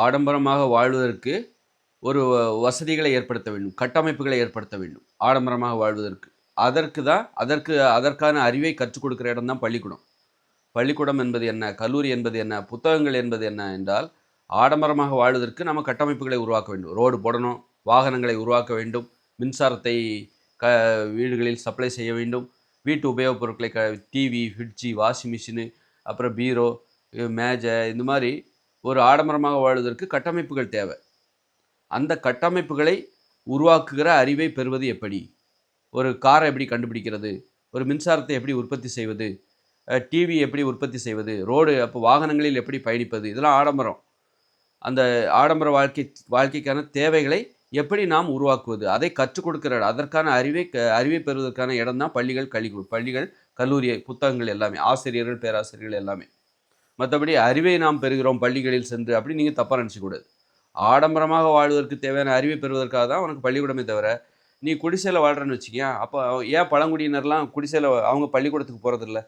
ஆடம்பரமாக வாழ்வதற்கு ஒரு வசதிகளை ஏற்படுத்த வேண்டும், கட்டமைப்புகளை ஏற்படுத்த வேண்டும். ஆடம்பரமாக வாழ்வதற்கு. அதற்கான அறிவை கற்றுக் கொடுக்கிற இடம் தான் பள்ளிக்கூடம். பள்ளிக்கூடம் என்பது என்ன? கல்லூரி என்பது என்ன? புத்தகங்கள் என்பது என்ன என்றால், ஆடம்பரமாக வாழ்வதற்கு நம்ம கட்டமைப்புகளை உருவாக்க வேண்டும். ரோடு போடணும், வாகனங்களை உருவாக்க வேண்டும், மின்சாரத்தை க வீடுகளில் சப்ளை செய்ய வேண்டும், வீட்டு உபயோகப் பொருட்களை டிவி, ஃப்ரிட்ஜு, வாஷிங் மிஷினு, அப்புறம் பீரோ, மேஜை இந்த மாதிரி ஒரு ஆடம்பரமாக வாழ்வதற்கு கட்டமைப்புகள் தேவை. அந்த கட்டமைப்புகளை உருவாக்குகிற அறிவை பெறுவது எப்படி? ஒரு காரை எப்படி கண்டுபிடிக்கிறது? ஒரு மின்சாரத்தை எப்படி உற்பத்தி செய்வது? டிவி எப்படி உற்பத்தி செய்வது? ரோடு அப்போ வாகனங்களில் எப்படி பயணிப்பது? இதெல்லாம் ஆடம்பரம். அந்த ஆடம்பர வாழ்க்கைக்கான தேவைகளை எப்படி நாம் உருவாக்குவது? அதை கற்றுக் கொடுக்கிற அதற்கான அறிவை பெறுவதற்கான இடம் தான் பள்ளிகள், கல்லூரி, புத்தகங்கள் எல்லாமே. ஆசிரியர்கள், பேராசிரியர்கள் எல்லாமே. மற்றபடி அறிவை நாம் பெறுகிறோம் பள்ளிகளில் சென்று அப்படின்னு நீங்கள் தப்பாக நினச்சிக்கூடாது. ஆடம்பரமாக வாழ்வதற்கு தேவையான அறிவை பெறுவதற்காக தான் உனக்கு பள்ளிக்கூடமே தவிர, நீ குடிசையில் வாழ்கிறன்னு வச்சுக்கேன், அப்போ ஏன் பழங்குடியினர்லாம் குடிசையில் அவங்க பள்ளிக்கூடத்துக்கு போகிறதில்ல?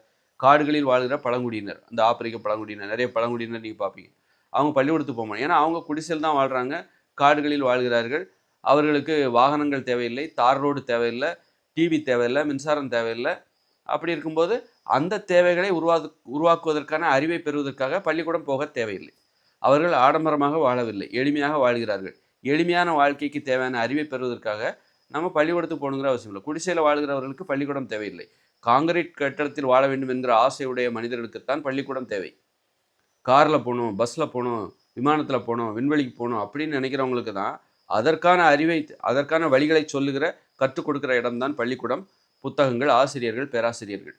காடுகளில் வாழ்கிற பழங்குடியினர், அந்த ஆப்பிரிக்க பழங்குடியினர், நிறைய பழங்குடியினர் நீங்கள் பார்ப்பீங்க. அவங்க பள்ளிக்கூடத்துக்கு போக மாட்டாங்க. ஏன்னா அவங்க குடிசையில் தான் வாழ்கிறாங்க, காடுகளில் வாழ்கிறார்கள். அவர்களுக்கு வாகனங்கள் தேவையில்லை, தார் ரோடு தேவையில்லை, டிவி தேவையில்லை, மின்சாரம் தேவையில்லை. அப்படி இருக்கும்போது அந்த தேவைகளை உருவாக்குவதற்கான அறிவை பெறுவதற்காக பள்ளிக்கூடம் போக தேவையில்லை. அவர்கள் ஆடம்பரமாக வாழவில்லை, எளிமையாக வாழ்கிறார்கள். எளிமையான வாழ்க்கைக்கு தேவையான அறிவை பெறுவதற்காக நம்ம பள்ளிக்கூடத்துக்கு போகணுங்கிற அவசியம் இல்லை. குடிசையில் வாழ்கிறவர்களுக்கு பள்ளிக்கூடம் தேவையில்லை. காங்கிரீட் கட்டடத்தில் வாழ வேண்டும் என்கிற ஆசையுடைய மனிதர்களுக்குத்தான் பள்ளிக்கூடம் தேவை. காரில் போகணும், பஸ்ஸில் போகணும், விமானத்தில் போகணும், விண்வெளிக்கு போகணும் அப்படின்னு நினைக்கிறவங்களுக்கு தான் அதற்கான வழிகளை சொல்லுகிற, கற்றுக் கொடுக்குற இடம்தான் பள்ளிக்கூடம், புத்தகங்கள், ஆசிரியர்கள், பேராசிரியர்கள்.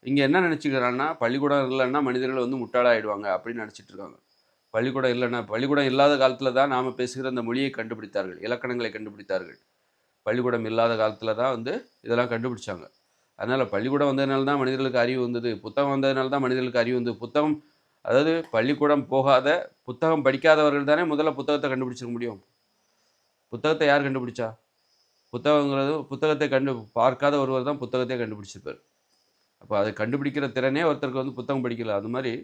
இங்கே என்ன நினச்சிக்கிறாங்கன்னா, பள்ளிக்கூடம் இல்லைன்னா மனிதர்கள் வந்து முட்டாளாகிடுவாங்க அப்படின்னு நினச்சிட்டு இருக்காங்க. பள்ளிக்கூடம் இல்லாத காலத்தில் தான் நாம் பேசுகிற அந்த மொழியை கண்டுபிடித்தார்கள், இலக்கணங்களை கண்டுபிடித்தார்கள். பள்ளிக்கூடம் இல்லாத காலத்தில் தான் வந்து இதெல்லாம் கண்டுபிடிச்சாங்க. அதனால் பள்ளிக்கூடம் வந்ததுனால தான் மனிதர்களுக்கு அறிவு வந்தது, புத்தகம் வந்ததுனால தான் மனிதர்களுக்கு அறிவு வந்தது. அதாவது பள்ளிக்கூடம் போகாத, புத்தகம் படிக்காதவர்கள் தானே முதல்ல புத்தகத்தை கண்டுபிடிச்சிக்க முடியும். புத்தகத்தை யார் கண்டுபிடிச்சா? புத்தகத்தை பார்க்காத ஒருவர் தான் புத்தகத்தை கண்டுபிடிச்சிருப்பார். அப்போ அதை கண்டுபிடிக்கிற திறனே ஒருத்தருக்கு வந்து புத்தகம் படிக்கல. அது மாதிரி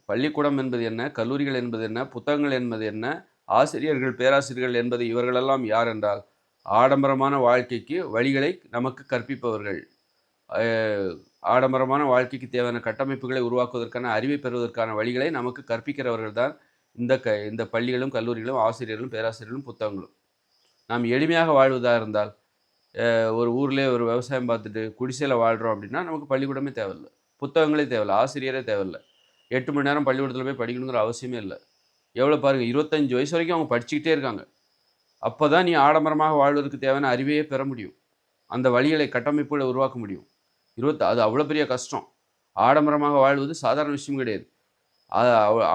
பள்ளிக்கூடம் என்பது என்ன, கல்லூரிகள் என்பது என்ன, புத்தகங்கள் என்பது என்ன, ஆசிரியர்கள், பேராசிரியர்கள் என்பது இவர்களெல்லாம் யார் என்றால், ஆடம்பரமான வாழ்க்கைக்கு வழிகளை நமக்கு கற்பிப்பவர்கள். ஆடம்பரமான வாழ்க்கைக்கு தேவையான கட்டமைப்புகளை உருவாக்குவதற்கான அறிவை பெறுவதற்கான வழிகளை நமக்கு கற்பிக்கிறவர்கள் தான் இந்த பள்ளிகளும், கல்லூரிகளும், ஆசிரியர்களும், பேராசிரியர்களும், புத்தகங்களும். நாம் எளிமையாக வாழ்வதாக இருந்தால், ஒரு ஊர்லேயே ஒரு விவசாயம் பார்த்துட்டு குடிசையில் வாழ்கிறோம் அப்படின்னா நமக்கு பள்ளிக்கூடமே தேவையில்லை, புத்தகங்களே தேவையில்லை, ஆசிரியரே தேவையில்லை. 8 மணி நேரம் பள்ளிக்கூடத்தில் போய் படிக்கணுங்கிற அவசியமே இல்லை. எவ்வளோ பாருங்கள், 25 வயசு வரைக்கும் அவங்க படிச்சுக்கிட்டே இருக்காங்க. அப்போ தான் நீ ஆடம்பரமாக வாழ்வதற்கு தேவையான அறிவையே பெற முடியும், அந்த வழிகளை, கட்டமைப்புகளை உருவாக்க முடியும். அது அவ்வளோ பெரிய கஷ்டம். ஆடம்பரமாக வாழ்வது சாதாரண விஷயம் கிடையாது.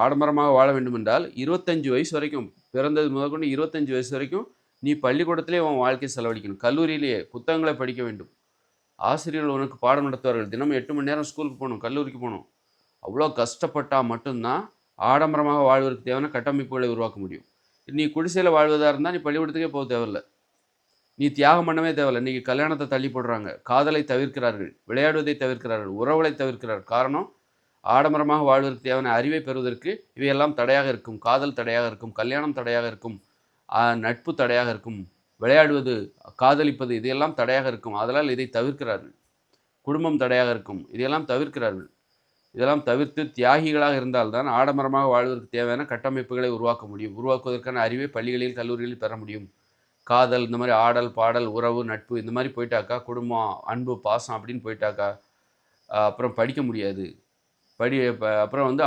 ஆடம்பரமாக வாழ வேண்டும் என்றால் 25 வயசு வரைக்கும், பிறந்தது முதற்கொண்டு 25 வயசு வரைக்கும் நீ பள்ளிக்கூடத்திலே உன் வாழ்க்கையை செலவழிக்கணும். கல்லூரியிலேயே புத்தகங்களை படிக்க வேண்டும். ஆசிரியர்கள் உனக்கு பாடம் நடத்துவார்கள். தினமும் 8 மணி நேரம் ஸ்கூலுக்கு போகணும், கல்லூரிக்கு போகணும். அவ்வளோ கஷ்டப்பட்டால் மட்டும்தான் ஆடம்பரமாக வாழ்வதற்கு தேவையான கட்டமைப்புகளை உருவாக்க முடியும். நீ குடிசையில் வாழ்வதாக இருந்தால் நீ பள்ளிக்கூடத்துக்கே போக தேவையில்லை, நீ தியாகம் பண்ணவே தேவையில்லை. இன்றைக்கி கல்யாணத்தை தள்ளி போடுறாங்க, காதலை தவிர்க்கிறார்கள், விளையாடுவதை தவிர்க்கிறார்கள், உறவுகளை தவிர்க்கிறார்கள். காரணம், ஆடம்பரமாக வாழ்வதற்கு தேவையான அறிவை பெறுவதற்கு இவையெல்லாம் தடையாக இருக்கும். காதல் தடையாக இருக்கும், கல்யாணம் தடையாக இருக்கும், நட்பு தடையாக இருக்கும், விளையாடுவது, காதலிப்பது இதையெல்லாம் தடையாக இருக்கும். அதனால் இதை தவிர்க்கிறார்கள். குடும்பம் தடையாக இருக்கும், இதையெல்லாம் தவிர்க்கிறார்கள். இதெல்லாம் தவிர்த்து தியாகிகளாக இருந்தால்தான் ஆடம்பரமாக வாழ்வதற்கு தேவையான கட்டமைப்புகளை உருவாக்க முடியும். உருவாக்குவதற்கான அறிவை பள்ளிகளில், கல்லூரிகளில் பெற முடியும். காதல், இந்த மாதிரி ஆடல், பாடல், உறவு, நட்பு இந்த மாதிரி போயிட்டாக்கா, குடும்பம், அன்பு, பாசம் அப்படின்னு போயிட்டாக்கா அப்புறம் படிக்க முடியாது. அப்புறம் வந்து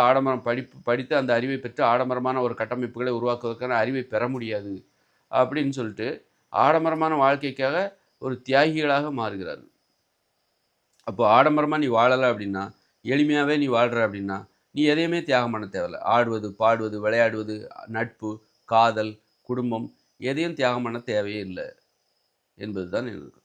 படித்து அந்த அறிவை பெற்று ஆடம்பரமான ஒரு கட்டமைப்புகளை உருவாக்குவதற்கான அறிவை பெற முடியாது அப்படின்னு சொல்லிட்டு ஆடம்பரமான வாழ்க்கைக்காக ஒரு தியாகிகளாக மாறுகிறார்கள். அப்போ ஆடம்பரமாக நீ வாழலை அப்படின்னா, எளிமையாகவே நீ வாழ்கிற அப்படின்னா, நீ எதையுமே தியாகம் பண்ண தேவையில்லை. ஆடுவது, பாடுவது, விளையாடுவது, நட்பு, காதல், குடும்பம் எதையும் தியாகம் பண்ண தேவையே இல்லை என்பது தான் எனக்கு